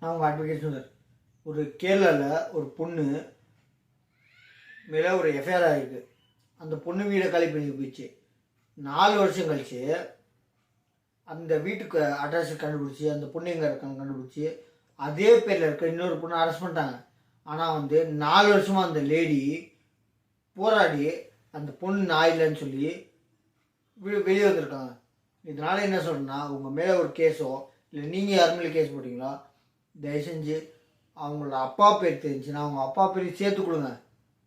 நான் உங்கள் அட்வொகேட் சுந்தர். ஒரு கேரளாவில் ஒரு பொண்ணு மேலே ஒரு எஃப்ஐஆர் ஆகிருக்கு. அந்த பொண்ணு வீடை காலி பண்ணி போயிடுச்சு. 4 வருஷம் கழிச்சு அந்த வீட்டுக்கு அட்ரஸ் கண்டுபிடிச்சி அந்த பொண்ணு எங்கே இருக்காங்க கண்டுபிடிச்சி அதே பேரில் இருக்க இன்னொரு பொண்ணு அரெஸ்ட் பண்ணிட்டாங்க. ஆனால் 4 வருஷமாக அந்த லேடி போராடி அந்த பொண்ணு நான் இல்லைன்னு சொல்லி வெளியே வந்திருக்காங்க. இதனால் என்ன சொல்கிறேன்னா, உங்கள் மேலே ஒரு கேஸோ இல்லை நீங்கள் யார் மேலே கேஸ் போட்டிங்களோ தயவு செஞ்சு அவங்களோட அப்பா பேர் தெரிஞ்சுன்னா அவங்க அப்பா பேரையும் சேர்த்து கொடுங்க.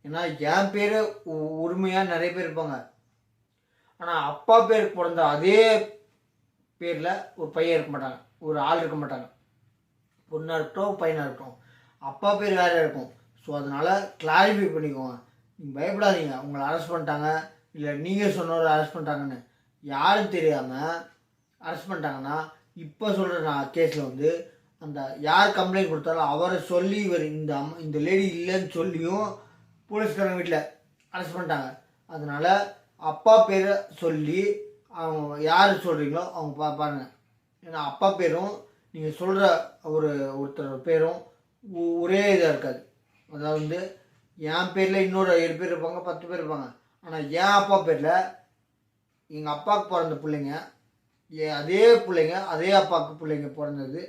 ஏன்னா என் பேர் உரிமையாக நிறைய பேர் இருப்பாங்க. ஆனால் அப்பா பேருக்கு பிறந்த அதே பேரில் ஒரு பையன் இருக்க மாட்டாங்க, ஒரு ஆள் இருக்க மாட்டாங்க. பொண்ணாக இருக்கட்டும் பையனாக இருக்கட்டும், அப்பா பேர் வேறு இருக்கும். ஸோ அதனால் கிளாரிஃபை பண்ணிக்கோங்க. நீங்கள் பயப்படாதீங்க. உங்களை அரெஸ்ட் பண்ணிட்டாங்க இல்லை நீங்கள் சொன்னவரை அரெஸ்ட் பண்ணிட்டாங்கன்னு யாரும் தெரியாமல் அரெஸ்ட் பண்ணிட்டாங்கன்னா இப்போ சொல்கிற நான் கேஸில் அந்த யார் கம்ப்ளைண்ட் கொடுத்தாலும் அவரை சொல்லி இவர் இந்த லேடி இல்லைன்னு சொல்லியும் போலீஸ்காரங்க வீட்டில் அரெஸ்ட் பண்ணிட்டாங்க. அதனால் அப்பா பேரை சொல்லி அவங்க யார் சொல்கிறீங்களோ அவங்க பாருங்கள். ஏன்னா அப்பா பேரும் நீங்கள் சொல்கிற ஒருத்தர் பேரும் ஒரே இதாக இருக்காது. அதாவது என் பேரில் இன்னொரு 7 பேர் இருப்பாங்க, 10 பேர் இருப்பாங்க. ஆனால் என் அப்பா பேரில் எங்கள் அப்பாவுக்கு பிறந்த பிள்ளைங்க அதே பிள்ளைங்க அதே அப்பாவுக்கு பிள்ளைங்க பிறந்தது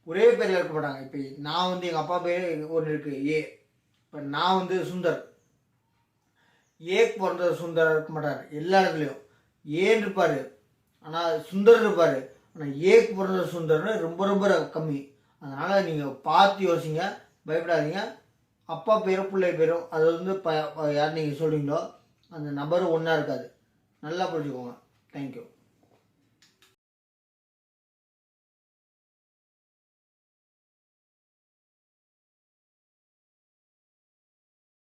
ஒரே பேரில் இருக்க மாட்டாங்க. இப்போ நான் எங்கள் அப்பா பேர் ஒன்று இருக்குது ஏ. இப்போ நான் சுந்தர், ஏக்கு பிறந்தது சுந்தர் இருக்க மாட்டார். எல்லா இடத்துலையும் ஏன்னு இருப்பார், ஆனால் சுந்தர் இருப்பார். ஆனால் ஏக்கு பிறந்தது சுந்தர்னு ரொம்ப ரொம்ப கம்மி. அதனால் நீங்கள் பார்த்து யோசிங்க, பயப்படாதீங்க. அப்பா பேரும் பிள்ளை பேரும் அது யார் நீங்கள் சொல்கிறீங்களோ அந்த நபரும் ஒன்றா இருக்காது. நல்லா புரிஞ்சுக்கோங்க. தேங்க்யூ.